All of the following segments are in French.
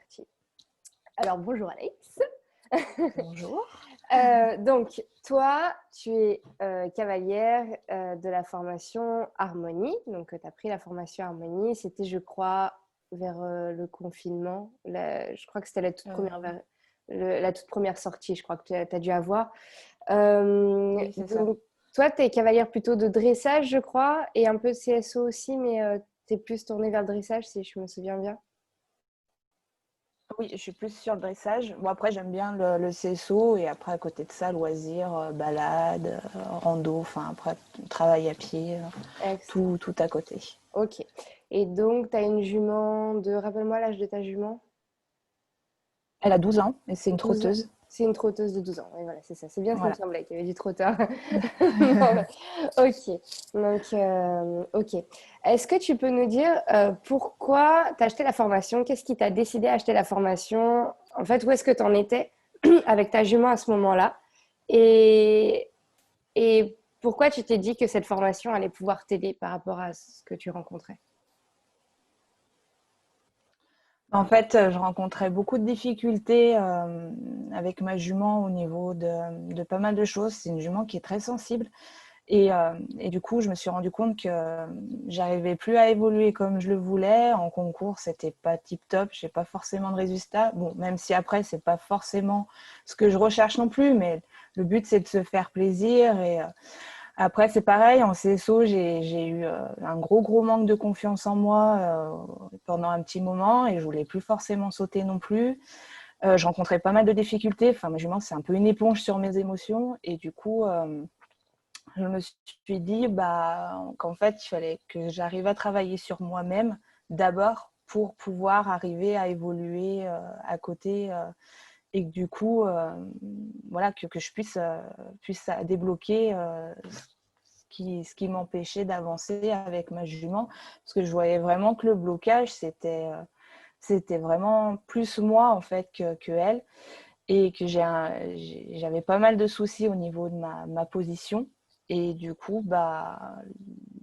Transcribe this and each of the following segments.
parti. Alors, bonjour Alex. Bonjour. Donc, toi, tu es cavalière de la formation Harmonie. Donc, tu as pris la formation Harmonie. C'était, je crois, vers le confinement. Je crois que c'était la toute première, la toute première sortie, je crois que tu as dû avoir. Oui, c'est ça. Donc, toi, tu es cavalière plutôt de dressage, je crois, et un peu de CSO aussi, mais tu es plus tournée vers le dressage, si je me souviens bien. Oui, je suis plus sur le dressage. Bon, après, j'aime bien le CSO et après, à côté de ça, loisirs, balade, rando, enfin, après, travail à pied, Excellent. tout à côté. Ok. Et donc, tu as une jument de... Rappelle-moi l'âge de ta jument. Elle a 12 ans et c'est une 12 ans. trotteuse. C'est une trotteuse de 12 ans. Oui, voilà, c'est ça. C'est bien ce qui me Voilà. semblait, qu'il y avait du trotteur. Non, mais- Ok. Donc, ok. Est-ce que tu peux nous dire pourquoi tu as acheté la formation? Qu'est-ce qui t'a décidé à acheter la formation? En fait, où est-ce que tu en étais avec ta jument à ce moment-là? Et, et pourquoi tu t'es dit que cette formation allait pouvoir t'aider par rapport à ce que tu rencontrais? En fait, je rencontrais beaucoup de difficultés avec ma jument au niveau de pas mal de choses. C'est une jument qui est très sensible. Et du coup, je me suis rendu compte que j'arrivais plus à évoluer comme je le voulais. En concours, c'était pas tip top. J'ai pas forcément de résultats. Bon, même si après, c'est pas forcément ce que je recherche non plus, mais le but, c'est de se faire plaisir. Après, c'est pareil. En CSO, j'ai eu un gros manque de confiance en moi pendant un petit moment et je voulais plus forcément sauter non plus. Je rencontrais pas mal de difficultés. Enfin, moi, c'est un peu une éponge sur mes émotions et du coup, je me suis dit qu'en fait, il fallait que j'arrive à travailler sur moi-même d'abord pour pouvoir arriver à évoluer à côté et que du coup, voilà, que je puisse débloquer ce qui m'empêchait d'avancer avec ma jument. Parce que je voyais vraiment que le blocage, c'était vraiment plus moi en fait que elle et que j'avais pas mal de soucis au niveau de ma position. Et du coup,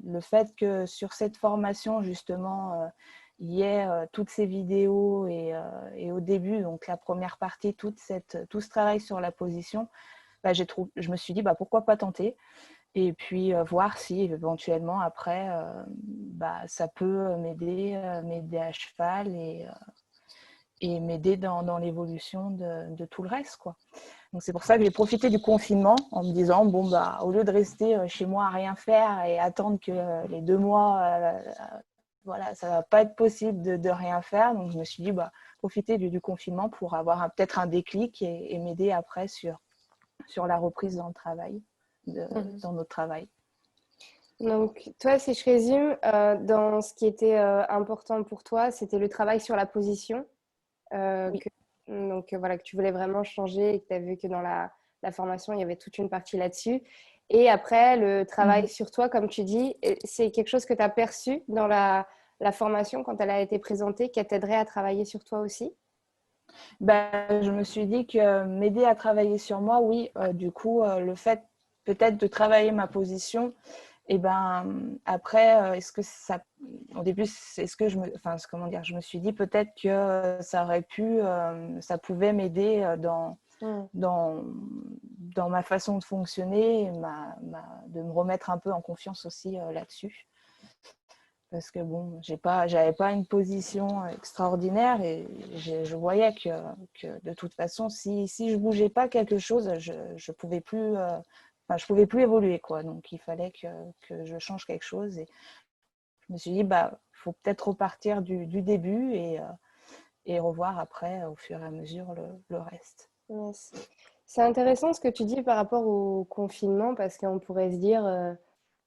le fait que sur cette formation, justement, il y ait toutes ces vidéos et au début, donc la première partie, tout ce travail sur la position, je me suis dit, pourquoi pas tenter et puis voir si éventuellement après, ça peut m'aider à cheval et m'aider dans l'évolution de tout le reste, quoi. Donc c'est pour ça que j'ai profité du confinement en me disant au lieu de rester chez moi à rien faire et attendre que les 2 mois, voilà, ça va pas être possible de rien faire. Donc je me suis dit profiter du confinement pour avoir peut-être un déclic et m'aider après sur la reprise dans le travail, Mhm. dans notre travail. Donc, toi, si je résume, dans ce qui était important pour toi, c'était le travail sur la position. euh, Oui. que, voilà, que tu voulais vraiment changer et que tu as vu que dans la formation, il y avait toute une partie là-dessus. Et après, le travail Mm-hmm. sur toi, comme tu dis, c'est quelque chose que tu as perçu dans la formation quand elle a été présentée, qui t'aiderait à travailler sur toi aussi? Je me suis dit que m'aider à travailler sur moi, oui, du coup, le fait peut-être de travailler ma position, et après, est-ce que ça, au début, est-ce que enfin, comment dire, je me suis dit peut-être que ça aurait pu, ça pouvait m'aider Mm. dans, dans ma façon de fonctionner, de me remettre un peu en confiance aussi là-dessus. Parce que j'avais pas une position extraordinaire et je voyais que de toute façon, si je bougeais pas quelque chose, je pouvais plus, je pouvais plus évoluer, quoi. Donc il fallait que je change quelque chose et je me suis dit faut peut-être repartir du début et revoir après au fur et à mesure le reste. Yes. C'est intéressant ce que tu dis par rapport au confinement parce qu'on pourrait se dire,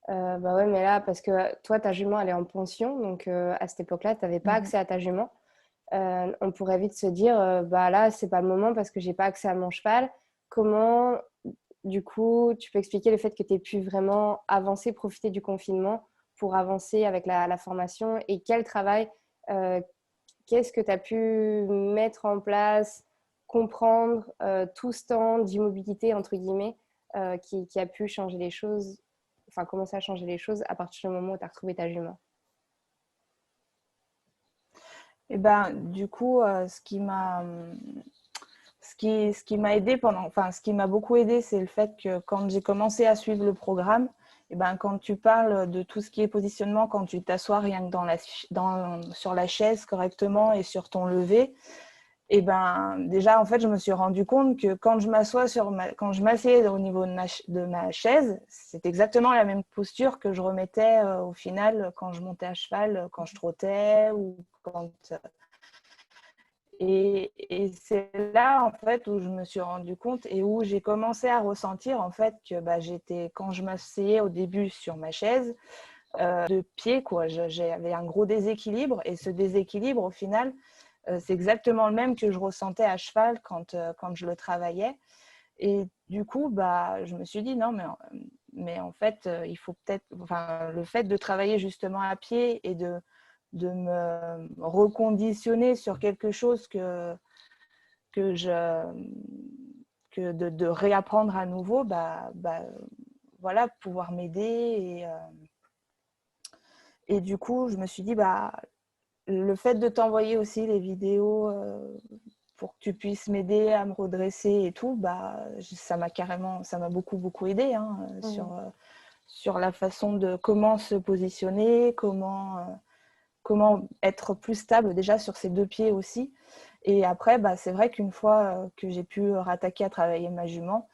bah ouais, mais là, parce que toi, ta jument, elle est en pension, donc à cette époque-là, tu n'avais pas Mhm. accès à ta jument. On pourrait vite se dire, bah là, c'est pas le moment parce que j'ai pas accès à mon cheval. Comment, du coup, tu peux expliquer le fait que tu aies pu vraiment avancer, profiter du confinement pour avancer avec la formation et quel travail, euh, qu'est-ce que tu as pu mettre en place, comprendre tout ce temps d'immobilité, entre guillemets, qui a pu changer les choses, enfin, commencer à changer les choses à partir du moment où tu as retrouvé ta jument. Et ben, du coup, ce qui m'a aidé ce qui m'a beaucoup aidé, c'est le fait que quand j'ai commencé à suivre le programme, et ben, quand tu parles de tout ce qui est positionnement, quand tu t'assois rien que sur la chaise correctement et sur ton lever, et ben, déjà, en fait, je me suis rendu compte que quand quand je m'asseyais au niveau de ma chaise, c'est exactement la même posture que je remettais au final quand je montais à cheval, quand je trottais ou quand et c'est là, en fait, où je me suis rendu compte et où j'ai commencé à ressentir, en fait, que bah, quand je m'asseyais au début sur ma chaise, de pied, quoi, j'avais un gros déséquilibre. Et ce déséquilibre, au final, c'est exactement le même que je ressentais à cheval quand je le travaillais. Et du coup, bah, je me suis dit, non, mais en fait, il faut peut-être, enfin, le fait de travailler justement à pied et de me reconditionner sur quelque chose que je, de réapprendre à nouveau, voilà, pouvoir m'aider. Et du coup, je me suis dit, bah, le fait de t'envoyer aussi les vidéos pour que tu puisses m'aider à me redresser et tout, bah, ça m'a beaucoup, beaucoup aidé hein, sur la façon de comment se positionner, comment être plus stable déjà sur ses deux pieds aussi. Et après, bah, c'est vrai qu'une fois que j'ai pu rattaquer à travailler ma jument,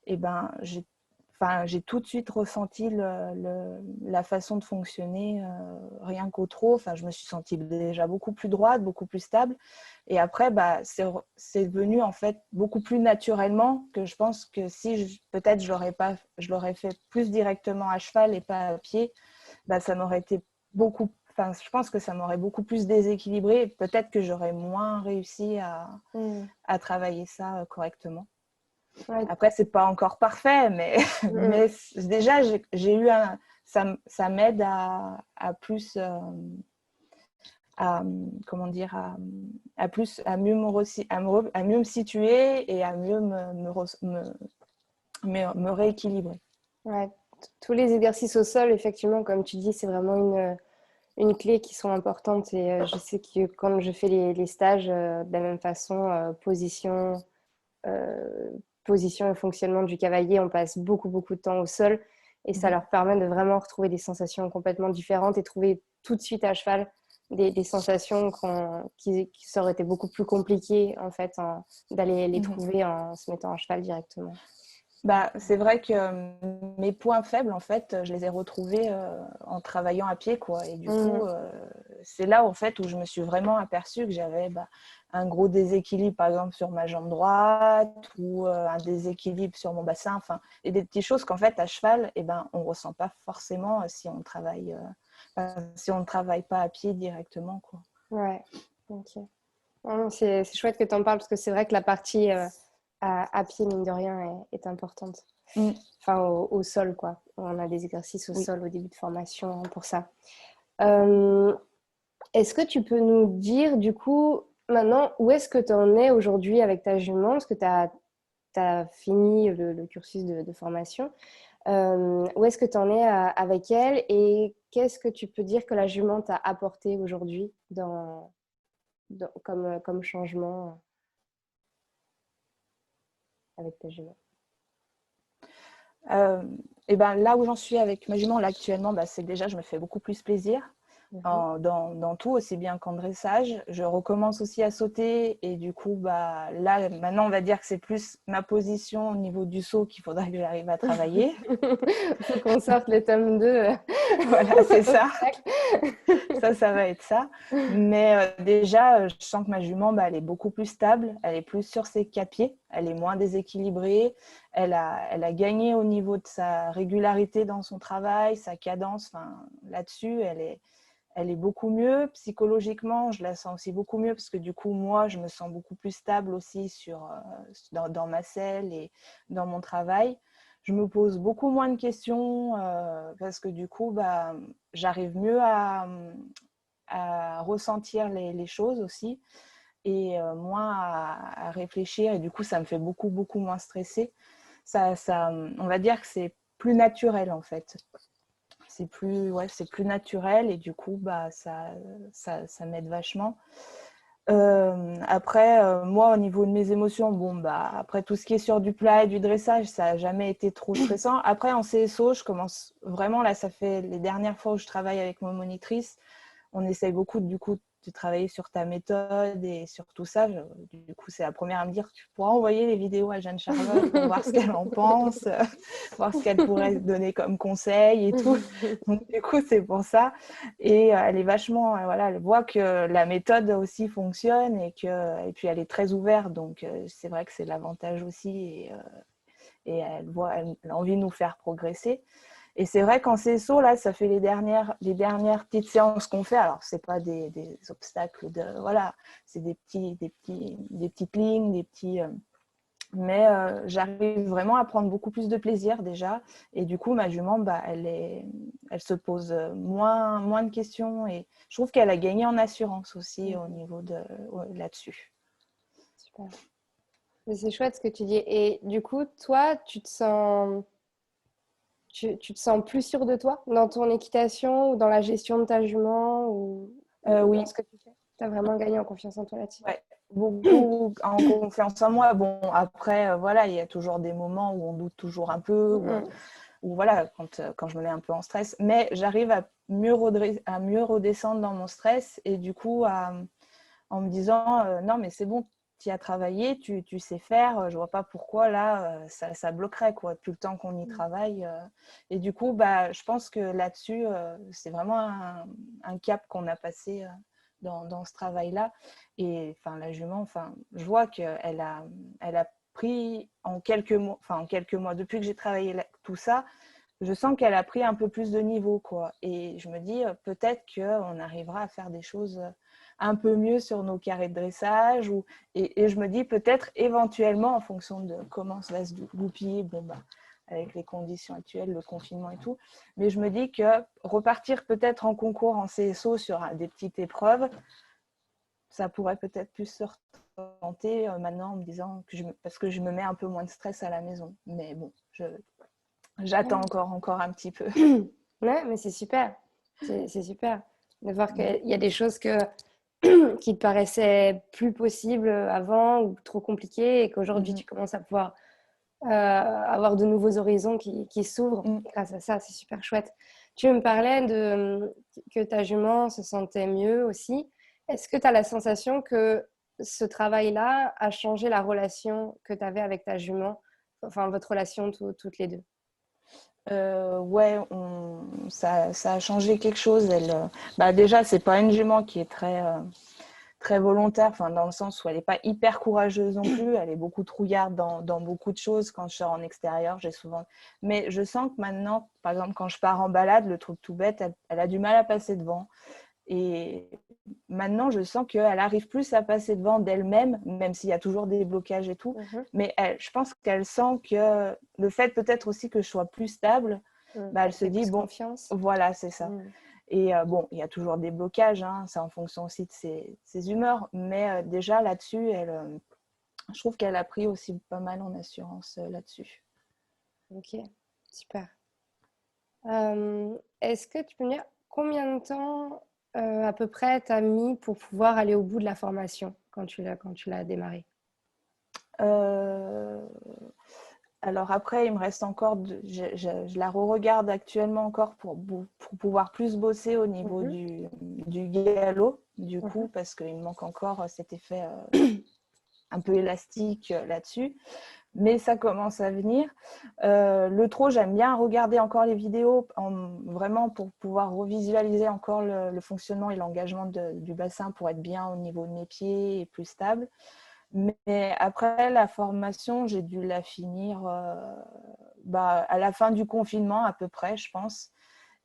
et ben, j'ai tout de suite ressenti la façon de fonctionner rien qu'au trot. Enfin, je me suis sentie déjà beaucoup plus droite, beaucoup plus stable. Et après, bah, c'est venu en fait beaucoup plus naturellement que je pense que si peut-être je l'aurais fait plus directement à cheval et pas à pied, bah, ça m'aurait été beaucoup. Enfin, je pense que ça m'aurait beaucoup plus déséquilibré. Peut-être que j'aurais moins réussi à travailler ça correctement. Ouais. Après, c'est pas encore parfait, mais, mais déjà, j'ai eu ça m'aide à plus, comment dire, à mieux à mieux me situer et à mieux me rééquilibrer. Ouais. Tous les exercices au sol, effectivement, comme tu dis, c'est vraiment une clé qui sont importantes. Et je sais que quand je fais les stages, de la même façon, euh, position et fonctionnement du cavalier, on passe beaucoup, beaucoup de temps au sol. Et ça leur permet de vraiment retrouver des sensations complètement différentes et trouver tout de suite à cheval des sensations qui auraient été beaucoup plus compliquées, en fait, d'aller les trouver en se mettant à cheval directement. Bah, c'est vrai que mes points faibles, en fait, je les ai retrouvés en travaillant à pied, quoi. Et du coup, c'est là, en fait, où je me suis vraiment aperçue que j'avais un gros déséquilibre, par exemple, sur ma jambe droite ou un déséquilibre sur mon bassin. Enfin, et des petites choses qu'en fait, à cheval, eh ben, on ne ressent pas forcément si on travaille, si on ne travaille pas à pied directement, quoi. Ouais, ok. Non, c'est chouette que tu en parles parce que c'est vrai que la partie à pied, mine de rien, est importante. Mm, Enfin, au sol, quoi. On a des exercices au oui. sol au début de formation hein, pour ça. Euh, Est-ce que tu peux nous dire, du coup, maintenant, où est-ce que tu en es aujourd'hui avec ta jument? Parce que tu as fini le cursus de formation. Où est-ce que tu en es avec elle et qu'est-ce que tu peux dire que la jument t'a apporté aujourd'hui comme changement avec ta jument? Et ben, là où j'en suis avec ma jument là, actuellement, c'est que déjà, je me fais beaucoup plus plaisir. Dans tout, aussi bien qu'en dressage. Je recommence aussi à sauter et du coup, là, maintenant, on va dire que c'est plus ma position au niveau du saut qu'il faudrait que j'arrive à travailler. Il faut qu'on sorte le tome 2. Voilà, c'est ça. Ça va être ça. Mais déjà, je sens que ma jument, elle est beaucoup plus stable, elle est plus sur ses quatre pieds, elle est moins déséquilibrée, elle a gagné au niveau de sa régularité dans son travail, sa cadence. Enfin, là-dessus, elle est beaucoup mieux. Psychologiquement, je la sens aussi beaucoup mieux parce que du coup, moi, je me sens beaucoup plus stable aussi dans ma selle et dans mon travail. Je me pose beaucoup moins de questions parce que du coup, j'arrive mieux à ressentir les choses aussi et moins à réfléchir. Et du coup, ça me fait beaucoup, beaucoup moins stresser. On va dire que c'est plus naturel en fait. C'est plus naturel et du coup, ça m'aide vachement. Après, moi, au niveau de mes émotions, bon, bah, après tout ce qui est sur du plat et du dressage, ça n'a jamais été trop stressant. Après, en CSO, je commence vraiment, là, ça fait les dernières fois où je travaille avec mon monitrice, on essaye beaucoup, du coup, de travailler sur ta méthode et sur tout ça. Du coup, c'est la première à me dire, tu pourras envoyer les vidéos à Jeanne-Charlotte pour voir ce qu'elle en pense, voir ce qu'elle pourrait donner comme conseil et tout. Donc, du coup, c'est pour ça. Et elle est vachement, voilà, elle voit que la méthode aussi fonctionne et puis elle est très ouverte. Donc, c'est vrai que c'est l'avantage aussi. Et elle a envie de nous faire progresser. Et c'est vrai qu'en CSO, là, ça fait les dernières petites séances qu'on fait. Alors, c'est pas des obstacles voilà, c'est des petites lignes, mais j'arrive vraiment à prendre beaucoup plus de plaisir déjà. Et du coup, ma jument, bah, elle se pose moins de questions. Et je trouve qu'elle a gagné en assurance aussi au niveau là-dessus. Super. C'est chouette ce que tu dis. Et du coup, toi, tu te sens plus sûre de toi dans ton équitation ou dans la gestion de ta jument ou Oui. dans ce que tu fais? Tu as vraiment gagné en confiance en toi là-dessus. Ouais, beaucoup en confiance en moi. Bon, après, voilà, il y a toujours des moments où on doute toujours un peu, ou voilà, quand je me mets un peu en stress. Mais j'arrive à mieux redescendre dans mon stress et du coup, en me disant, non, mais c'est bon, tu as travaillé, tu sais faire, je vois pas pourquoi là, ça bloquerait, quoi, depuis le temps qu'on y travaille. Et du coup, bah, je pense que là-dessus, c'est vraiment un cap qu'on a passé dans ce travail-là. Et enfin, la jument, enfin, je vois qu'elle a pris en quelques mois, depuis que j'ai travaillé tout ça, je sens qu'elle a pris un peu plus de niveau, quoi. Et je me dis, peut-être qu'on arrivera à faire des choses un peu mieux sur nos carrés de dressage. Et je me dis, peut-être éventuellement, en fonction de comment ça va se goupiller, bon, bah, avec les conditions actuelles, le confinement et tout. Mais je me dis que repartir peut-être en concours en CSO sur des petites épreuves, ça pourrait peut-être plus se retenter maintenant en me disant parce que je me mets un peu moins de stress à la maison. Mais bon, j'attends encore un petit peu. Ouais, mais c'est super. C'est super de voir qu'il y a des choses qui te paraissaient plus possibles avant ou trop compliquées et qu'aujourd'hui tu commences à pouvoir avoir de nouveaux horizons qui s'ouvrent grâce à ça. C'est super chouette. Tu me parlais que ta jument se sentait mieux aussi. Est-ce que tu as la sensation que ce travail-là a changé la relation que tu avais avec ta jument, enfin votre relation toutes les deux? Ouais, ça a changé quelque chose. Bah déjà, c'est pas une jument qui est très volontaire, enfin, dans le sens où elle n'est pas hyper courageuse non plus. Elle est beaucoup trouillarde dans beaucoup de choses. Quand je sors en extérieur, j'ai souvent. Mais je sens que maintenant, par exemple, quand je pars en balade, le truc tout bête, elle a du mal à passer devant. Et maintenant, je sens qu'elle arrive plus à passer devant d'elle-même, même s'il y a toujours des blocages et tout. Mais je pense qu'elle sent que le fait peut-être aussi que je sois plus stable, bah, elle se dit, bon, confiance. voilà, c'est ça. Et bon, il y a toujours des blocages, hein, c'est en fonction aussi de ses humeurs. Mais déjà, là-dessus, je trouve qu'elle a pris aussi pas mal en assurance là-dessus. Ok, super. Est-ce que tu peux me dire combien de temps à peu près tu as mis pour pouvoir aller au bout de la formation quand tu l'as démarré? Alors après, il me reste encore, je la re-regarde actuellement encore pour pouvoir plus bosser au niveau du galop, du coup, parce qu'il me manque encore cet effet un peu élastique là-dessus. Mais ça commence à venir. Le trot, j'aime bien regarder encore les vidéos vraiment pour pouvoir revisualiser encore le fonctionnement et l'engagement du bassin pour être bien au niveau de mes pieds et plus stable. Mais après la formation, j'ai dû la finir à la fin du confinement à peu près, je pense.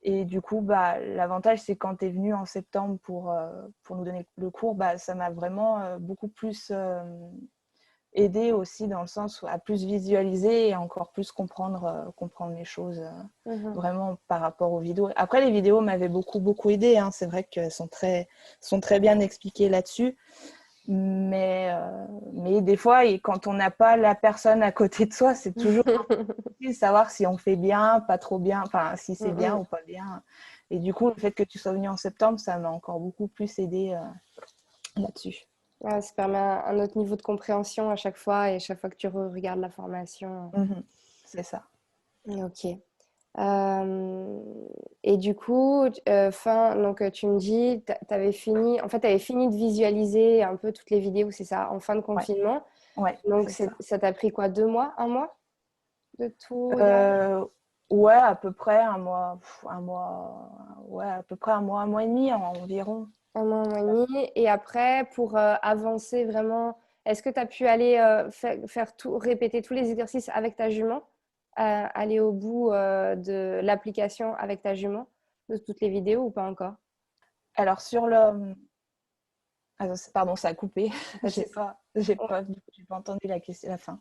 Et du coup, l'avantage, c'est quand tu es venu en septembre pour nous donner le cours, ça m'a vraiment beaucoup plus aidé aussi dans le sens à plus visualiser et encore plus comprendre les choses vraiment par rapport aux vidéos. Après, les vidéos m'avaient beaucoup aidé. Hein. C'est vrai qu'elles sont très bien expliquées là-dessus. Mais des fois, et quand on n'a pas la personne à côté de soi, c'est toujours difficile de savoir si on fait bien, pas trop bien, enfin si c'est bien ou pas bien. Et du coup, le fait que tu sois venu en septembre, ça m'a encore beaucoup plus aidé là-dessus. Ouais, ça permet un autre niveau de compréhension à chaque fois et à chaque fois que tu regardes la formation. C'est ça. Ok. Euh, et du coup, donc tu me dis, tu avais fini, en fait, tu avais fini de visualiser un peu toutes les vidéos, c'est ça, en fin de Ouais, confinement. ouais, Donc, c'est ça. ça t'a pris quoi, 2 mois, un mois de tout regarder? Euh, ouais, à peu près ouais, à peu près un mois et demi environ. Un mois et demi. Et après, pour avancer vraiment, est-ce que tu as pu aller faire tout, répéter tous les exercices avec ta jument, aller au bout de l'application avec ta jument, de toutes les vidéos ou pas encore? Alors sur le, pardon, ça a coupé. Pas de souci. J'ai pas entendu la question, la fin.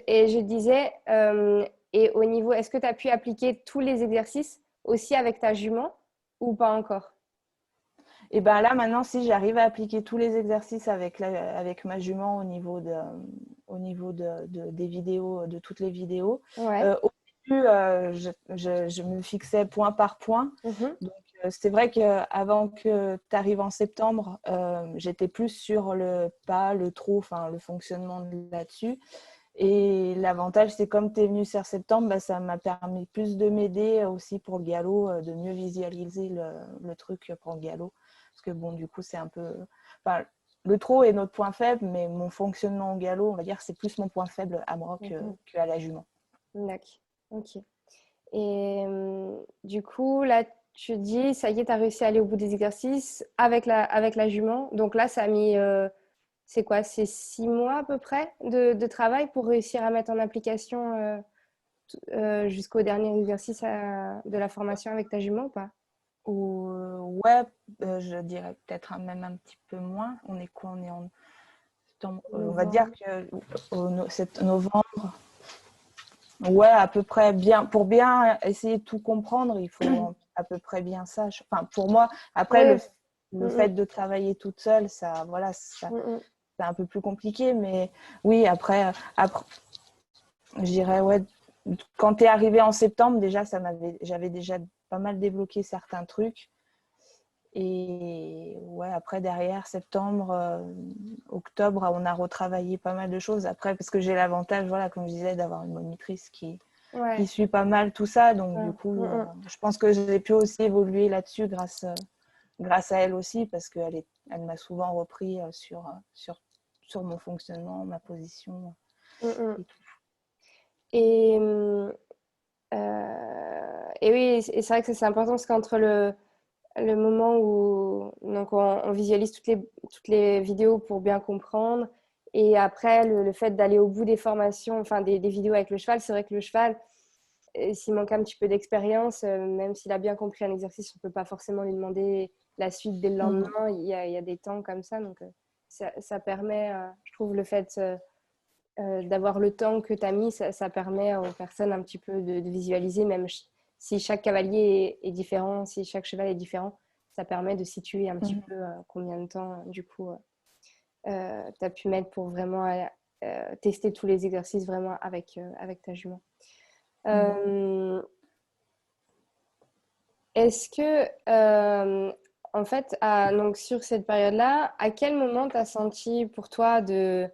Et je disais, et au niveau, est-ce que tu as pu appliquer tous les exercices aussi avec ta jument ou pas encore? Et ben là maintenant, si j'arrive à appliquer tous les exercices avec ma jument au niveau des vidéos, de toutes les vidéos. Ouais. Au début, je me fixais point par point. Mhm. Donc c'est vrai qu'avant que tu arrives en septembre, j'étais plus sur le pas, le trop, enfin le fonctionnement là-dessus. Et l'avantage, c'est comme tu es venu sur septembre, bah, ça m'a permis plus de m'aider aussi pour le galop, de mieux visualiser le truc pour le galop. Parce que bon, du coup, c'est un peu... Enfin, le trot est notre point faible, mais mon fonctionnement au galop, on va dire, c'est plus mon point faible à moi Mhm. qu'à la jument. D'accord. Ok. Et du coup, là, tu dis, ça y est, tu as réussi à aller au bout des exercices avec la jument. Donc là, ça a mis, c'est quoi? C'est 6 mois à peu près de travail pour réussir à mettre en application jusqu'au dernier exercice de la formation avec ta jument ou pas? Ouais, je dirais peut-être même un petit peu moins. On est quoi? On est en septembre. On va dire Novembre. que c'est novembre. Ouais, à peu près bien. Pour bien essayer de tout comprendre, il faut à peu près bien ça. Enfin, pour moi, après, Oui. le Mm, fait de travailler toute seule, ça, voilà, ça, mm, mm, c'est un peu plus compliqué. Mais oui, après je dirais, ouais, quand tu es arrivé en septembre, déjà, j'avais déjà pas mal débloqué certains trucs. Et ouais, après, derrière, septembre, octobre, on a retravaillé pas mal de choses. Après, parce que j'ai l'avantage, voilà, comme je disais, d'avoir une monitrice qui mm. Ouais. suit pas mal tout ça. Donc, Ouais. du Mm, coup, mm. je pense que j'ai pu aussi évoluer là-dessus grâce à elle aussi, parce elle m'a souvent repris sur mon fonctionnement, ma position Mm, mm. et tout. Et, et oui, et c'est vrai que c'est important parce qu'entre le moment où donc on visualise toutes les vidéos pour bien comprendre. Et après, le fait d'aller au bout des formations, enfin des vidéos avec le cheval, c'est vrai que le cheval, s'il manque un petit peu d'expérience, même s'il a bien compris un exercice, on ne peut pas forcément lui demander la suite dès le Mhm. lendemain. Il y a des temps comme ça. Donc, ça permet, je trouve, le fait d'avoir le temps que tu as mis, ça permet aux personnes un petit peu de visualiser, même si chaque cavalier est différent, si chaque cheval est différent, ça permet de situer un petit Mhm. peu combien de temps, du coup, tu as pu mettre pour vraiment tester tous les exercices vraiment avec ta jument. Mhm. Euh, Est-ce que, en fait, donc sur cette période-là, à quel moment tu as senti pour toi de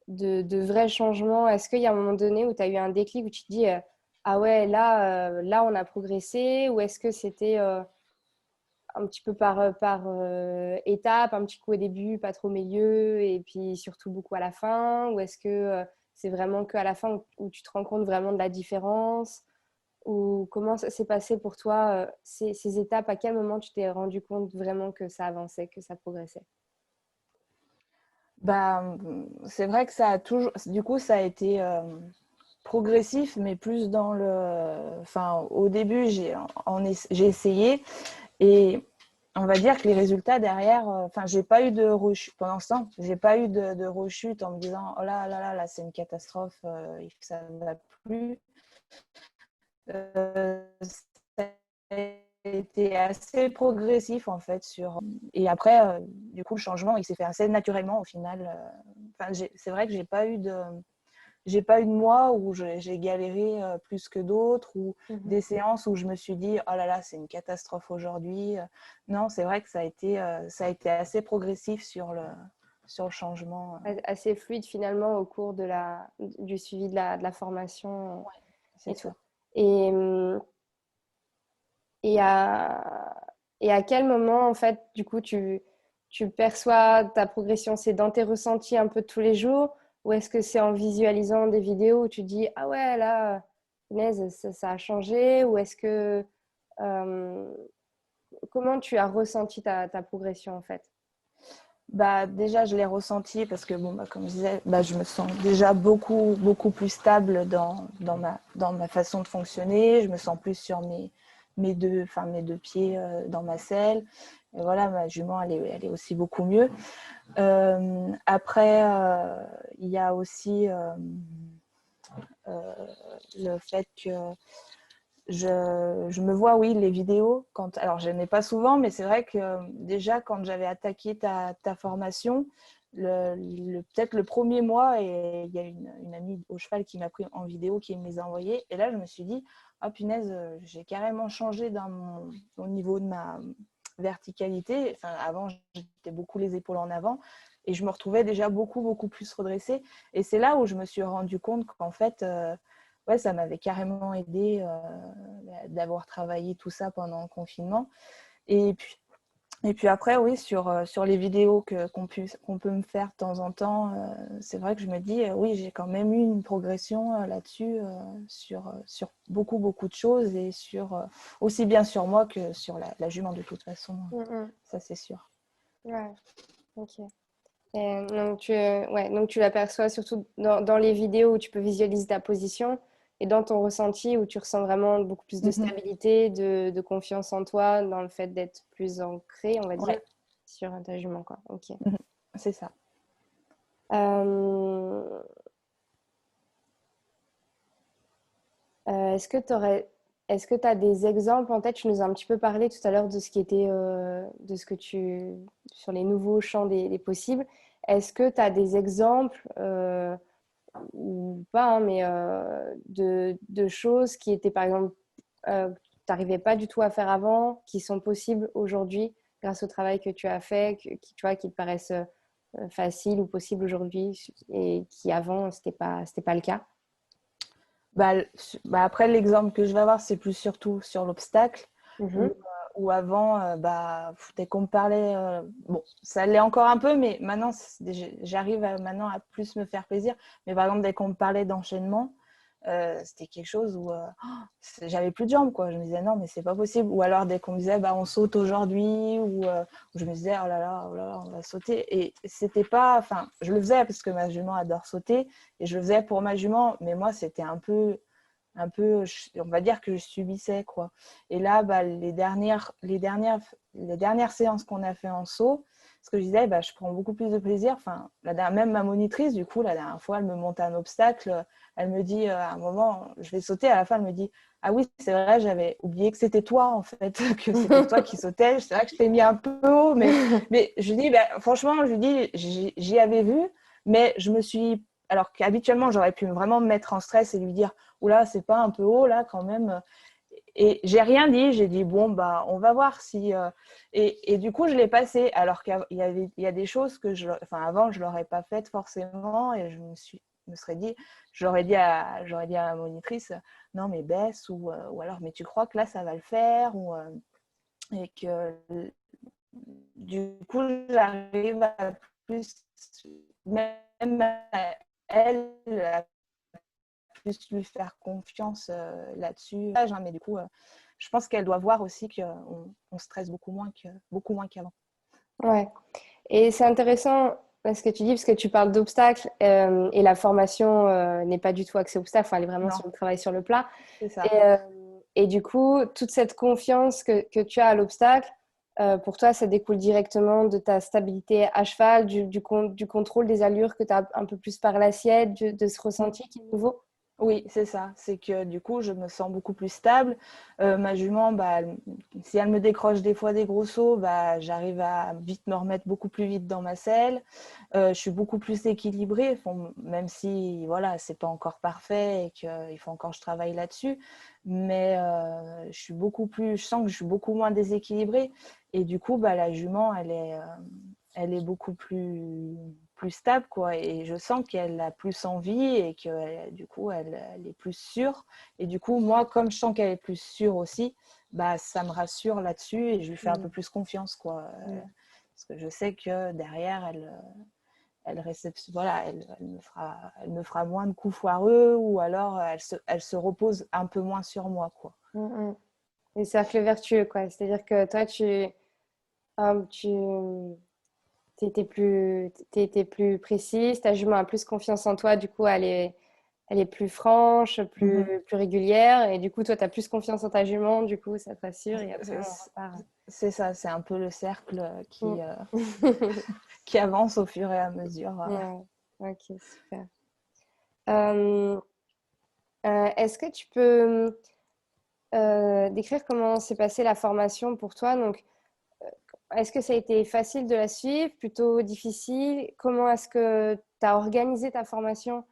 vrais changements? Est-ce qu'il y a un moment donné où tu as eu un déclic où tu te dis ah ouais, là, on a progressé? Ou est-ce que c'était un petit peu par étapes, un petit coup au début, pas trop au milieu, et puis surtout beaucoup à la fin? Ou est-ce que c'est vraiment qu'à la fin où tu te rends compte vraiment de la différence? Ou comment ça s'est passé pour toi, ces étapes? À quel moment tu t'es rendu compte vraiment que ça avançait, que ça progressait? Bah, c'est vrai que ça a toujours, du coup, ça a été progressif, mais plus dans enfin, au début, j'ai essayé et on va dire que les résultats derrière, enfin, j'ai pas eu de rechute pendant ce temps, j'ai pas eu de rechute en me disant oh là, c'est une catastrophe, et que ça ne va plus. Ça a été assez progressif en fait et après du coup le changement il s'est fait assez naturellement au final. Enfin, c'est vrai que j'ai pas eu de mois où j'ai galéré plus que d'autres ou Mhm. des séances où je me suis dit oh là là c'est une catastrophe aujourd'hui. Non, c'est vrai que ça a été assez progressif sur le changement. Assez fluide finalement au cours du suivi de la formation C'est et tout. ça. Et, et, à, et à quel moment, en fait, du coup, tu perçois ta progression? C'est dans tes ressentis un peu tous les jours ou est-ce que c'est en visualisant des vidéos où tu dis, ah ouais, là, punaise, ça a changé? Ou est-ce que... euh, comment tu as ressenti ta progression, en fait? Bah, déjà, je l'ai ressenti parce que, bon, bah, comme je disais, bah, je me sens déjà beaucoup plus stable dans ma façon de fonctionner. Je me sens plus sur mes deux pieds dans ma selle. Et voilà, ma jument, elle est aussi beaucoup mieux. Après, il y a aussi le fait que je me vois, oui, les vidéos. Alors, je n'ai pas souvent, mais c'est vrai que déjà, quand j'avais attaqué ta formation, peut-être le premier mois, et il y a une amie au cheval qui m'a pris en vidéo, qui me les a envoyées. Et là, je me suis dit, ah punaise, j'ai carrément changé au niveau de ma verticalité. Enfin, avant, j'étais beaucoup les épaules en avant. Et je me retrouvais déjà beaucoup plus redressée. Et c'est là où je me suis rendu compte qu'en fait, ouais, ça m'avait carrément aidé d'avoir travaillé tout ça pendant le confinement. Et puis après, oui, sur les vidéos qu'on peut me faire de temps en temps, c'est vrai que je me dis, oui, j'ai quand même eu une progression là-dessus, sur beaucoup de choses, et aussi bien sur moi que sur la jument de toute façon. Ça, c'est sûr. Ouais, ok. Et donc tu l'aperçois surtout dans les vidéos où tu peux visualiser ta position et dans ton ressenti où tu ressens vraiment beaucoup plus de stabilité, de confiance en toi, dans le fait d'être plus ancré, on va dire, Ouais. sur ta jument, quoi. Ok. C'est ça. Euh, est-ce que tu as des exemples en tête? Tu nous as un petit peu parlé tout à l'heure de ce qui était, de ce que sur les nouveaux champs des possibles. Est-ce que tu as des exemples, ou pas, hein, mais de choses qui étaient, par exemple, que tu n'arrivais pas du tout à faire avant, qui sont possibles aujourd'hui grâce au travail que tu as fait, tu vois, qui te paraissent faciles ou possibles aujourd'hui et qui avant, c'était pas le cas? Bah, après, l'exemple que je vais avoir, c'est plus surtout sur l'obstacle, Mhm. où avant, dès qu'on me parlait, bon, ça l'est encore un peu, mais maintenant, j'arrive maintenant à plus me faire plaisir. Mais par exemple, dès qu'on me parlait d'enchaînement, c'était quelque chose où j'avais plus de jambes, quoi. Je me disais non, mais c'est pas possible. Ou alors dès qu'on me disait on saute aujourd'hui, ou je me disais oh là là, on va sauter. Et c'était pas, enfin, je le faisais parce que ma jument adore sauter et je le faisais pour ma jument, mais moi c'était un peu, on va dire que je subissais, quoi. Et là, les dernières séances qu'on a fait en saut, ce que je disais, je prends beaucoup plus de plaisir. Enfin, même ma monitrice, du coup, la dernière fois, elle me monte un obstacle. Elle me dit, à un moment, je vais sauter. À la fin, elle me dit, ah oui, c'est vrai, j'avais oublié que c'était toi, en fait, que c'était toi qui sautais. C'est vrai que je t'ai mis un peu haut, mais je dis, franchement, je dis, j'y avais vu, mais je me suis... Alors qu'habituellement, j'aurais pu vraiment me mettre en stress et lui dire, oula, c'est pas un peu haut, là, quand même. Et j'ai rien dit, j'ai dit bon on va voir si et du coup je l'ai passé, alors il y a des choses que avant je l'aurais pas faites forcément, et me serais dit, j'aurais dit à la monitrice, non mais baisse, ou alors mais tu crois que là ça va le faire, et que du coup j'arrive à plus, même à elle, à plus lui faire confiance là-dessus. Mais du coup, je pense qu'elle doit voir aussi qu'on stresse beaucoup moins qu'avant. Ouais. Et c'est intéressant ce que tu dis, parce que tu parles d'obstacles et la formation n'est pas du tout axée obstacles, enfin, elle est vraiment Non, sur le travail sur le plat. c'est ça. Et du coup, toute cette confiance que tu as à l'obstacle, pour toi, ça découle directement de ta stabilité à cheval, du contrôle des allures que tu as un peu plus par l'assiette, de ce ressenti qui est nouveau. Oui, c'est ça. C'est que du coup, je me sens beaucoup plus stable. Ma jument, si elle me décroche des fois des gros sauts, j'arrive à vite me remettre beaucoup plus vite dans ma selle. Je suis beaucoup plus équilibrée, même si voilà, c'est pas encore parfait et qu'il faut encore que je travaille là-dessus. Mais je sens que je suis beaucoup moins déséquilibrée. Et du coup, la jument, elle est beaucoup plus plus stable, quoi. Et je sens qu'elle a plus envie et que du coup, elle est plus sûre. Et du coup, moi, comme je sens qu'elle est plus sûre aussi, bah, ça me rassure là-dessus et je lui fais un peu plus confiance, quoi. Parce que je sais que derrière, voilà, elle me fera moins de coups foireux ou alors elle se repose un peu moins sur moi, quoi. Les cercles vertueux, quoi. C'est-à-dire que toi, tu t'étais plus précise, ta jument a plus confiance en toi, du coup, elle est plus franche, plus régulière, et du coup, toi, tu as plus confiance en ta jument, du coup, ça te rassure, et après, on repart. C'est ça, c'est un peu le cercle Mm. qui avance au fur et à mesure. Ouais. Ok, super. Euh, Est-ce que tu peux décrire comment s'est passée la formation pour toi? Donc, est-ce que ça a été facile de la suivre, plutôt difficile? Comment est-ce que tu as organisé ta formation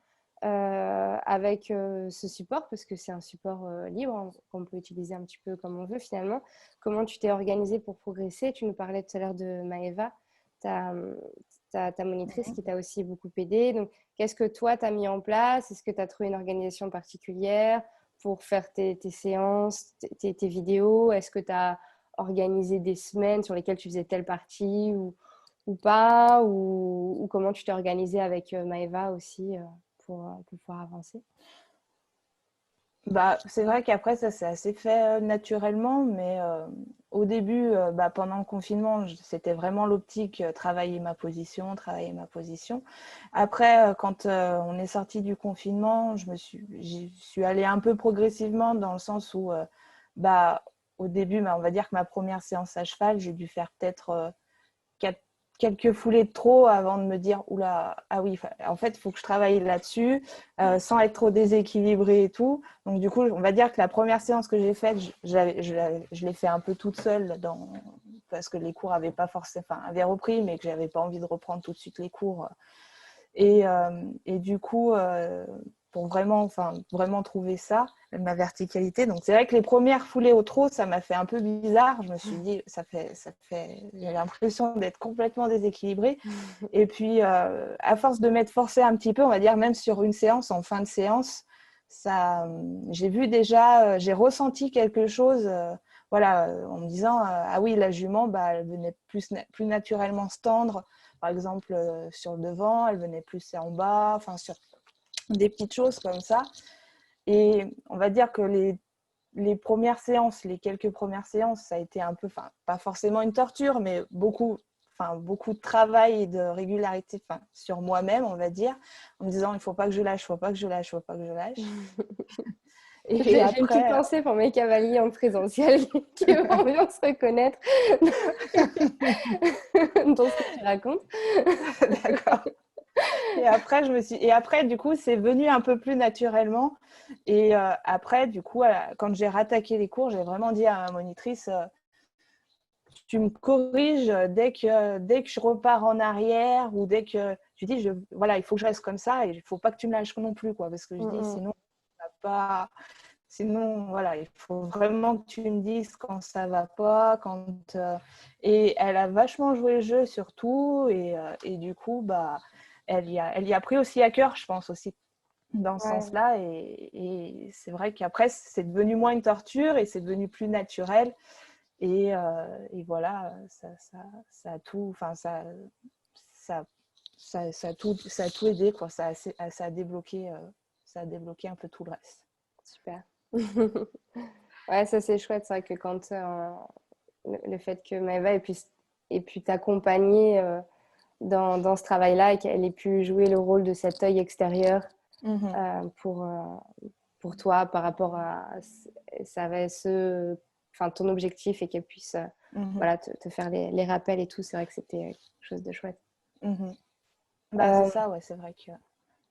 avec ce support? Parce que c'est un support libre qu'on peut utiliser un petit peu comme on veut finalement. Comment tu t'es organisé pour progresser? Tu nous parlais tout à l'heure de Maëva, ta monitrice qui t'a aussi beaucoup aidé. Donc, qu'est-ce que toi, tu as mis en place? Est-ce que tu as trouvé une organisation particulière pour faire tes séances, tes vidéos? Est-ce que tu as organisé des semaines sur lesquelles tu faisais telle partie ou pas, ou comment tu t'es organisé avec Maëva aussi pour pouvoir avancer? Bah, c'est vrai qu'après, ça s'est assez fait naturellement, mais au début, bah, pendant le confinement, c'était vraiment l'optique travailler ma position, travailler ma position. Après, quand on est sorti du confinement, j'y suis allée un peu progressivement dans le sens où, bah, au début, bah, on va dire que ma première séance à cheval, j'ai dû faire peut-être quelques foulées de trop avant de me dire oula, ah oui, en fait, il faut que je travaille là-dessus sans être trop déséquilibrée et tout. Donc, du coup, on va dire que la première séance que j'ai faite, je l'ai fait un peu toute seule parce que les cours avaient repris, mais que j'avais pas envie de reprendre tout de suite les cours. Et du coup, pour vraiment trouver ça, ma verticalité. Donc, c'est vrai que les premières foulées au trot, ça m'a fait un peu bizarre. Je me suis dit, j'ai l'impression d'être complètement déséquilibrée. Et puis, à force de m'être forcée un petit peu, on va dire, même sur une séance, en fin de séance, j'ai vu déjà, j'ai ressenti quelque chose. Voilà, en me disant, ah oui, la jument, bah, elle venait plus naturellement se tendre par exemple sur le devant, elle venait plus en bas, enfin sur des petites choses comme ça. Et on va dire que les premières séances, les quelques premières séances, ça a été un peu, enfin pas forcément une torture, mais beaucoup de travail et de régularité sur moi-même, on va dire, en me disant il ne faut pas que je lâche, il ne faut pas que je lâche, il ne faut pas que je lâche. J'ai une petite pensée pour mes cavaliers en présentiel qui vont bien se reconnaître dans ce que tu racontes. D'accord. Et après, du coup, c'est venu un peu plus naturellement. Et après, du coup, quand j'ai rattaqué les cours, j'ai vraiment dit à ma monitrice, tu me corriges dès que je repars en arrière ou dès que je dis, voilà, il faut que je reste comme ça et il ne faut pas que tu me lâches non plus, quoi, parce que je dis, sinon, ça va pas. Sinon, voilà, il faut vraiment que tu me dises quand ça va pas, et elle a vachement joué le jeu surtout, et du coup, bah, elle y a pris aussi à cœur, je pense aussi, dans ce sens-là, et c'est vrai qu'après, c'est devenu moins une torture et c'est devenu plus naturel, et voilà, ça a tout, enfin, ça a tout aidé, quoi, ça a débloqué un peu tout le reste. Super. Ouais, ça c'est chouette. C'est vrai que quand le fait que Maëva ait pu t'accompagner dans ce travail-là et qu'elle ait pu jouer le rôle de cet œil extérieur pour toi par rapport à enfin, ton objectif et qu'elle puisse voilà, te faire les rappels et tout, c'est vrai que c'était quelque chose de chouette. Bah, c'est ça, ouais, c'est vrai que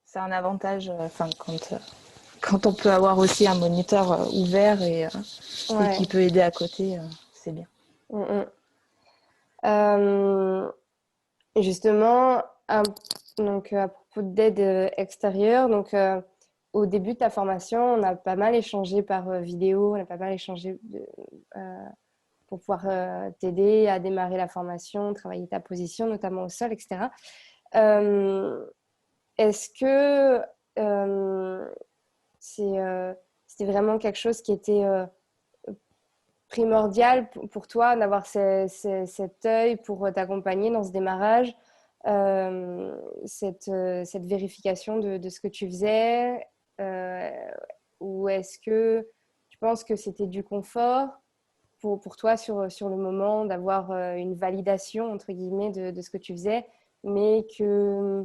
c'est un avantage quand on peut avoir aussi un moniteur ouvert et qui peut aider à côté, c'est bien. Justement, donc, à propos d'aide extérieure, donc, au début de ta formation, on a pas mal échangé par vidéo, on a pas mal échangé pour pouvoir t'aider à démarrer la formation, travailler ta position, notamment au sol, etc. Euh, Est-ce que euh, c'était vraiment quelque chose qui était primordial pour toi d'avoir cet œil pour t'accompagner dans ce démarrage, cette vérification de ce que tu faisais, euh, ou est-ce que tu penses que c'était du confort pour toi sur le moment d'avoir une validation, entre guillemets, de ce que tu faisais, mais que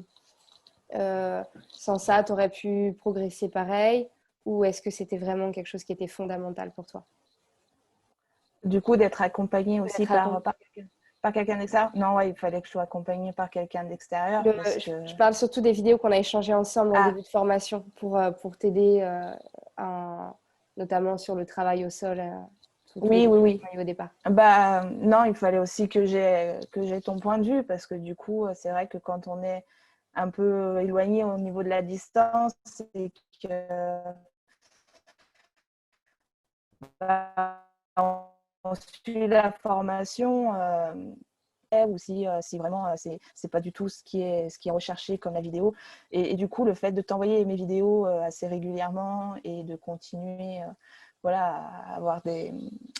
sans ça, tu aurais pu progresser pareil, ou est-ce que c'était vraiment quelque chose qui était fondamental pour toi? Du coup, d'être accompagnée aussi D'être accompagné. par quelqu'un d'extérieur. Non, ouais, il fallait que je sois accompagnée par quelqu'un d'extérieur parce que... Je parle surtout des vidéos qu'on a échangées ensemble en Ah, début de formation pour t'aider, notamment sur le travail au sol, tous les oui, oui, oui. travail au départ. Bah, non, il fallait aussi que j'ai ton point de vue parce que du coup, c'est vrai que quand on est un peu éloigné au niveau de la distance et que bah, on suit la formation, ou si vraiment c'est pas du tout ce qui est recherché comme la vidéo. Et du coup, le fait de t'envoyer mes vidéos assez régulièrement et de continuer voilà,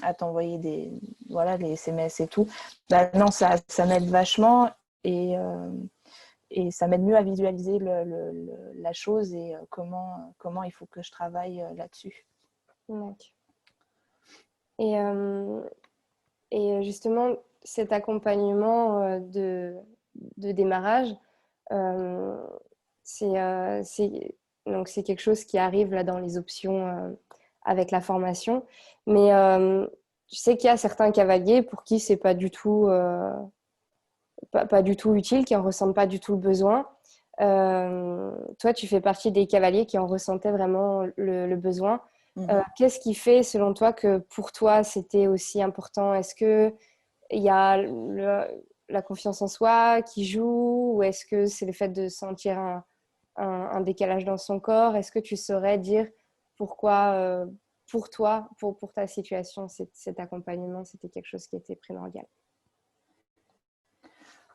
à t'envoyer voilà, les SMS et tout, bah, non, ça m'aide vachement et ça m'aide mieux à visualiser la chose et comment il faut que je travaille là-dessus. Donc. Et, euh, et justement, cet accompagnement de démarrage, euh, donc c'est quelque chose qui arrive là dans les options avec la formation. Mais je sais qu'il y a certains cavaliers pour qui c'est pas du tout, pas du tout utile, qui en ressentent pas du tout le besoin. Toi, tu fais partie des cavaliers qui en ressentaient vraiment le besoin. Qu'est-ce qui fait, selon toi, que pour toi, c'était aussi important? Est-ce que il y a la confiance en soi qui joue, ou est-ce que c'est le fait de sentir un décalage dans son corps? Est-ce que tu saurais dire pourquoi, pour toi, pour ta situation, cet accompagnement, c'était quelque chose qui était primordial?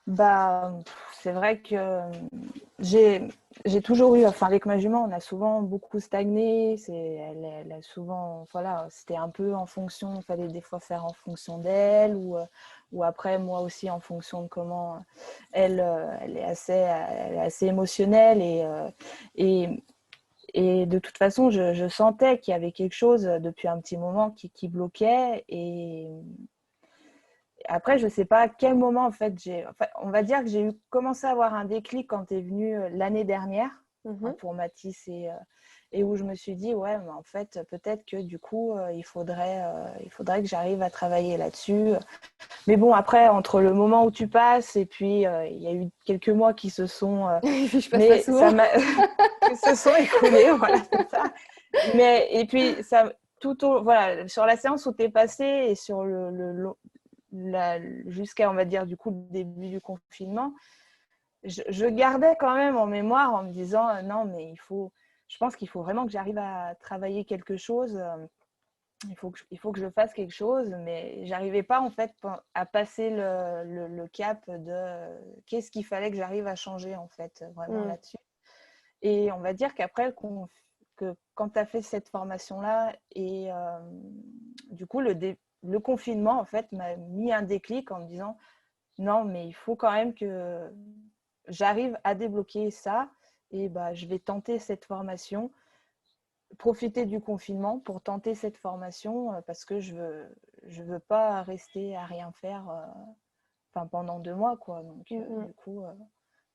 Bah, c'est vrai que j'ai toujours eu, enfin avec ma jument, on a souvent beaucoup stagné. Elle a souvent, voilà, c'était un peu en fonction, il fallait des fois faire en fonction d'elle ou après moi aussi en fonction de comment elle est assez émotionnelle et, et de toute façon, je sentais qu'il y avait quelque chose depuis un petit moment qui bloquait et après, je ne sais pas à quel moment, en fait, on va dire que j'ai commencé à avoir un déclic quand tu es venue l'année dernière pour Matisse et où je me suis dit, ouais, mais en fait, peut-être que du coup, il faudrait que j'arrive à travailler là-dessus. Mais bon, après, entre le moment où tu passes et puis il y a eu quelques mois qui se sont, Je passe pas mais souvent. qui se sont écoulés, voilà, c'est ça. Mais, et puis, ça, voilà, sur la séance où tu es passé et sur jusqu'à, on va dire, du coup, le début du confinement, je gardais quand même en mémoire en me disant non, mais je pense qu'il faut vraiment que j'arrive à travailler quelque chose. Il faut que je fasse quelque chose, mais j'arrivais pas en fait à passer le cap de qu'est-ce qu'il fallait que j'arrive à changer en fait vraiment Mm. là-dessus. Et on va dire qu'après que quand tu as fait cette formation-là et du coup le confinement en fait m'a mis un déclic en me disant non mais il faut quand même que j'arrive à débloquer ça et bah je vais tenter cette formation, profiter du confinement pour tenter cette formation parce que je veux pas rester à rien faire pendant 2 mois quoi. Donc Mm. du coup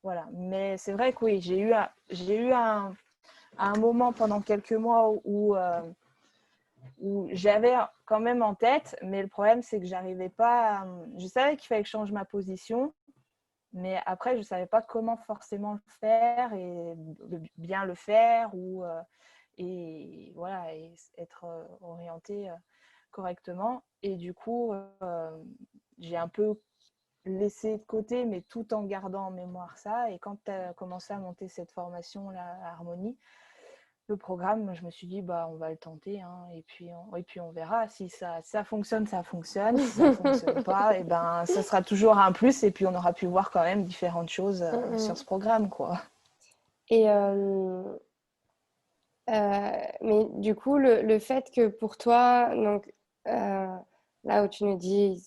voilà. Mais c'est vrai que oui, j'ai eu un moment pendant quelques mois où j'avais quand même en tête, mais le problème c'est que j'arrivais pas je savais qu'il fallait que je change ma position, mais après je ne savais pas comment forcément le faire et bien le faire et voilà et être orientée correctement et du coup j'ai un peu laissé de côté mais tout en gardant en mémoire ça et quand tu as commencé à monter cette formation là à Harmonie, le programme, je me suis dit, bah, on va le tenter, hein, et puis on verra. Si ça fonctionne, ça fonctionne. Si ça ne fonctionne pas, et ben, ce sera toujours un plus. Et puis, on aura pu voir quand même différentes choses sur ce programme, quoi. Et mais du coup, le fait que pour toi, donc là où tu nous dis,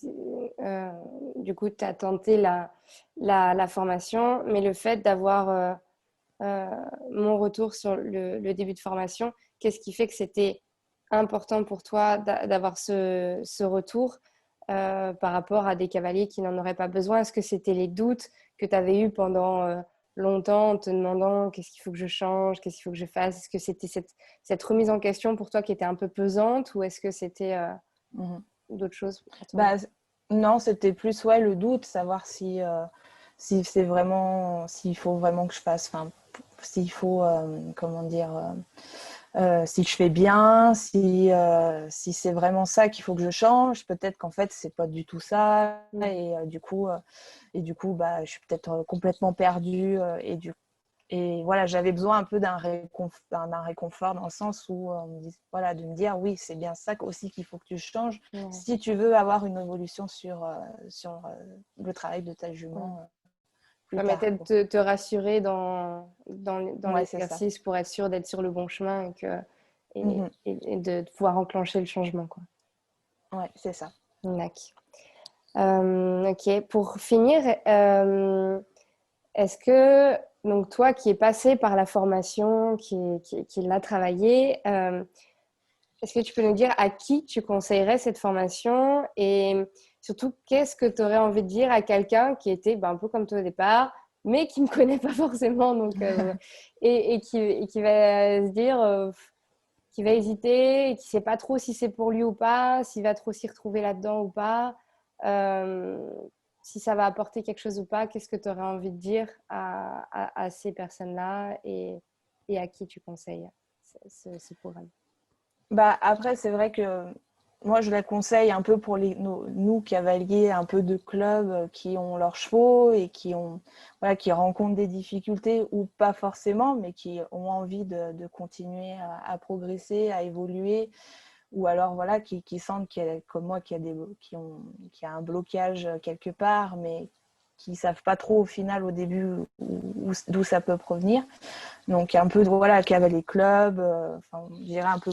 du coup, tu as tenté la formation, mais le fait d'avoir mon retour sur le début de formation, qu'est-ce qui fait que c'était important pour toi d'avoir ce retour par rapport à des cavaliers qui n'en auraient pas besoin? Est-ce que c'était les doutes que tu avais eus pendant longtemps en te demandant qu'est-ce qu'il faut que je change, qu'est-ce qu'il faut que je fasse? Est-ce que c'était cette remise en question pour toi qui était un peu pesante ou est-ce que c'était Mhm. d'autres choses pour toi? Bah, non, c'était plus ouais, le doute, savoir si c'est vraiment, s'il faut vraiment que je fasse, enfin, s'il faut, comment dire, si je fais bien, si c'est vraiment ça qu'il faut que je change. Peut-être qu'en fait, c'est pas du tout ça. Mm. Et du coup bah, je suis peut-être complètement perdue. Et voilà, j'avais besoin un peu d'un réconfort dans le sens où voilà, de me dire oui, c'est bien ça aussi qu'il faut que tu changes Ouais. si tu veux avoir une évolution sur le travail de ta Ouais. jument plus Ouais, mais tard, peut-être quoi. te rassurer dans Ouais, c'est ça. l'exercice pour être sûr d'être sur le bon chemin Mhm. et de pouvoir enclencher le changement, quoi. Ouais, c'est ça. D'accord. Ok, pour finir, est-ce que, donc toi qui es passé par la formation, qui l'a travaillé, est-ce que tu peux nous dire à qui tu conseillerais cette formation et surtout qu'est-ce que tu aurais envie de dire à quelqu'un qui était un peu comme toi au départ, mais qui ne me connaît pas forcément donc, et qui va se dire, qui va hésiter et qui ne sait pas trop si c'est pour lui ou pas, s'il va trop s'y retrouver là-dedans ou pas, euh, si ça va apporter quelque chose ou pas, qu'est-ce que tu aurais envie de dire à ces personnes-là et à qui tu conseilles ce programme? Bah, après, c'est vrai que moi, je la conseille un peu pour nous, cavaliers, un peu de clubs qui ont leurs chevaux et voilà, qui rencontrent des difficultés ou pas forcément, mais qui ont envie de continuer à progresser, à évoluer, ou alors voilà, qui sentent comme moi, qu'il y a un blocage quelque part, mais qui ne savent pas trop au final, au début, d'où ça peut provenir. Donc, un peu de voilà, cavalier club, enfin, je dirais un peu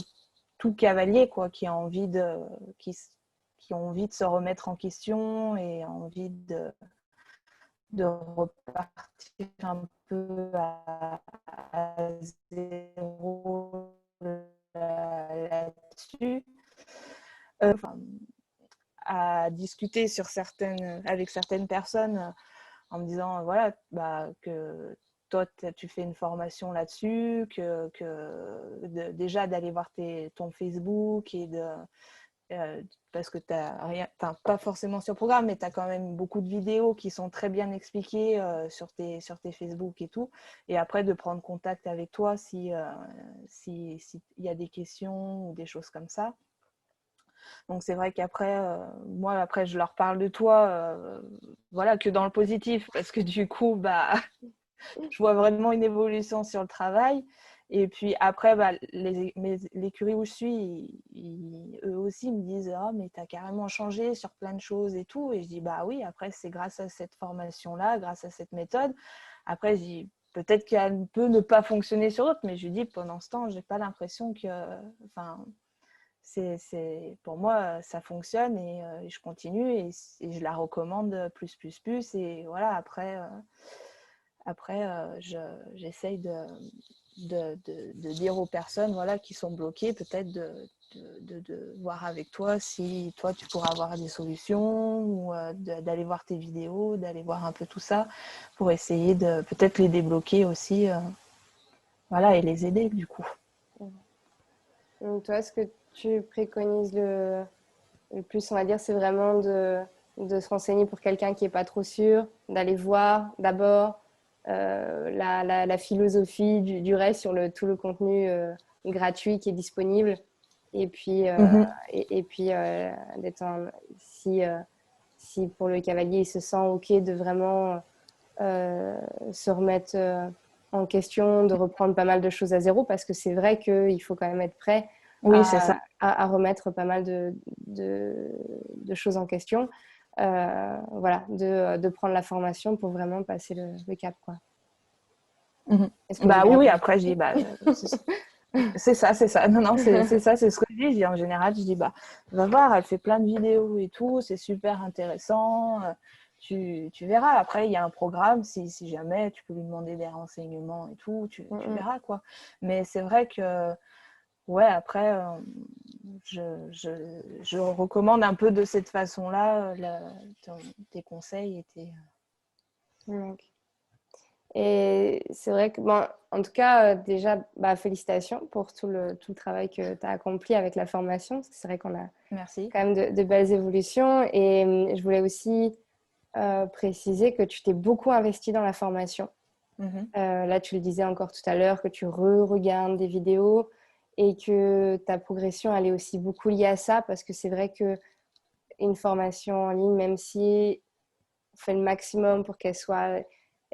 tout cavalier quoi, qui ont envie de se remettre en question et envie de repartir un peu à zéro là-dessus. Enfin, à discuter avec certaines personnes en me disant voilà, bah, que toi, tu fais une formation là-dessus, déjà d'aller voir ton Facebook parce que tu n'as rien, pas forcément sur programme, mais tu as quand même beaucoup de vidéos qui sont très bien expliquées sur tes Facebook et tout. Et après, de prendre contact avec toi si y a des questions ou des choses comme ça. Donc c'est vrai qu'après, moi, après, je leur parle de toi, voilà, que dans le positif, parce que du coup, bah, je vois vraiment une évolution sur le travail. Et puis après, bah, l'écurie où je suis, eux aussi me disent ah, mais tu as carrément changé sur plein de choses et tout. Et je dis bah oui, après, c'est grâce à cette formation-là, grâce à cette méthode. Après, je dis peut-être qu'elle peut ne pas fonctionner sur d'autres, mais je dis pendant ce temps, je n'ai pas l'impression que. Enfin, pour moi, ça fonctionne et je continue et je la recommande plus, plus, plus. Et voilà, après j'essaye de dire aux personnes voilà, qui sont bloquées, peut-être de voir avec toi si toi, tu pourras avoir des solutions ou d'aller voir tes vidéos, d'aller voir un peu tout ça pour essayer de peut-être les débloquer aussi voilà, et les aider du coup. Donc toi, ce que tu préconises le plus, on va dire, c'est vraiment de se renseigner pour quelqu'un qui n'est pas trop sûr, d'aller voir d'abord la philosophie du reste sur tout le contenu gratuit qui est disponible. Et puis, Mm-hmm. puis si pour le cavalier, il se sent OK de vraiment se remettre en question, de reprendre pas mal de choses à zéro, parce que c'est vrai qu'il faut quand même être prêt Oui, c'est ça. à remettre pas mal de choses en question. Voilà, de prendre la formation pour vraiment passer le cap, quoi. Est-ce que Bah j'ai oui, bien oui, compris? après, je dis, bah, c'est ça, c'est ça. Non, non, c'est ça, c'est ce que je dis. Je dis. En général, je dis, bah, va voir, elle fait plein de vidéos et tout, c'est super intéressant. Tu verras. Après, il y a un programme, si jamais tu peux lui demander des renseignements et tout, tu verras, quoi. Mais c'est vrai que, ouais, après, je recommande un peu de cette façon-là tes conseils et tes. Ok. Et c'est vrai que, bon, en tout cas, déjà, bah, félicitations pour tout le travail que tu as accompli avec la formation. Parce que c'est vrai qu'on a Merci. quand même de belles évolutions. Et je voulais aussi préciser que tu t'es beaucoup investi dans la formation. Là, tu le disais encore tout à l'heure, que tu regardes des vidéos et que ta progression, elle est aussi beaucoup liée à ça. Parce que c'est vrai qu'une formation en ligne, même si on fait le maximum pour qu'elle soit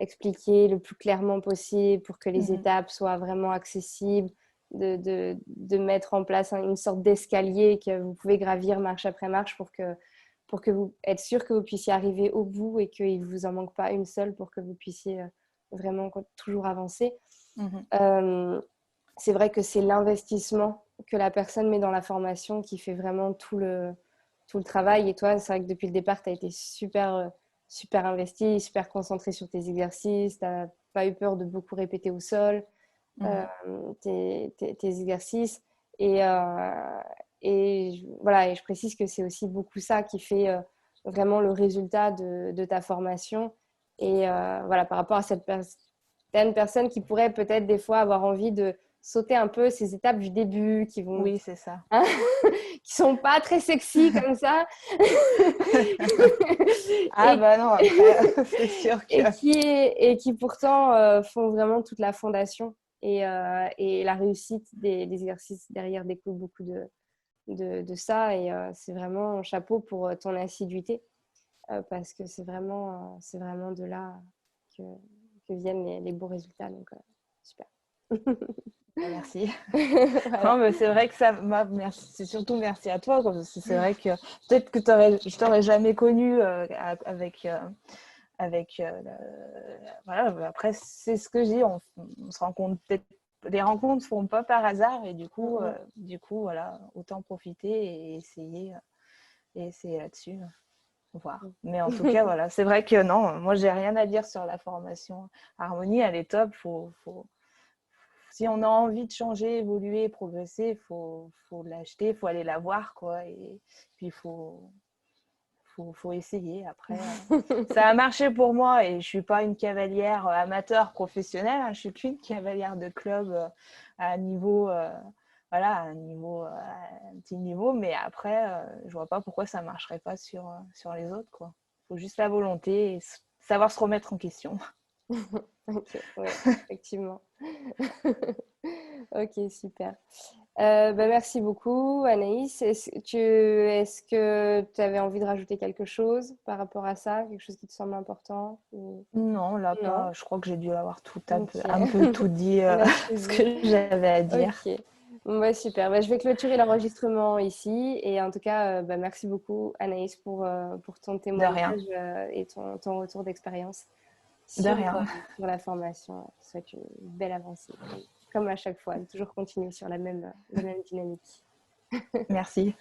expliquée le plus clairement possible, pour que les étapes soient vraiment accessibles, de mettre en place une sorte d'escalier que vous pouvez gravir marche après marche pour que vous êtes sûr que vous puissiez arriver au bout et qu'il ne vous en manque pas une seule pour que vous puissiez vraiment toujours avancer. C'est vrai que c'est l'investissement que la personne met dans la formation qui fait vraiment tout le travail. Et toi, c'est vrai que depuis le départ, tu as été super investi, super concentré sur tes exercices. Tu n'as pas eu peur de beaucoup répéter au sol tes exercices. Et, voilà, et je précise que c'est aussi beaucoup ça qui fait vraiment le résultat de ta formation. Et voilà, par rapport à certaines personnes qui pourraient peut-être des fois avoir envie de sauter un peu ces étapes du début qui vont Oui, c'est ça. hein, qui sont pas très sexy comme ça Ah bah non, après, c'est sûr que... et qui pourtant font vraiment toute la fondation et la réussite des exercices derrière découle beaucoup de ça et c'est vraiment un chapeau pour ton assiduité parce que c'est vraiment de là que, viennent les beaux résultats, donc super. Merci. Voilà. Non, mais c'est vrai que ça m'a. Merci. C'est surtout merci à toi. Parce que c'est vrai que peut-être que je t'aurais jamais connu avec voilà. Après, c'est ce que je dis. On se rend compte peut-être. Les rencontres ne se font pas par hasard et du coup, voilà, autant profiter et essayer là-dessus. Voir. Mais en tout cas, voilà, c'est vrai que non, moi, j'ai rien à dire sur la formation Harmonie. Elle est top. Si on a envie de changer, évoluer, progresser, faut l'acheter, faut aller la voir, quoi. Et puis il faut essayer. Après, ça a marché pour moi et je suis pas une cavalière amateur professionnelle. Hein, je suis qu'une cavalière de club à un niveau, voilà, à un petit niveau. Mais après, je vois pas pourquoi ça marcherait pas sur les autres, quoi. Faut juste la volonté et savoir se remettre en question. Ok, ouais, effectivement. Ok, super. Merci beaucoup, Anaïs. Est-ce que tu avais envie de rajouter quelque chose par rapport à ça? Quelque chose qui te semble important Non, là Non? pas. Je crois que j'ai dû avoir Ok. un peu tout dit On a tout ce dit. que j'avais à dire. Ok. Bon, super. Je vais clôturer l'enregistrement ici. Et en tout cas, merci beaucoup, Anaïs, pour ton De rien. témoignage et ton retour d'expérience De rien. sur la formation. Je te souhaite une belle avancée. Comme à chaque fois, de toujours continuer sur la même dynamique. Merci.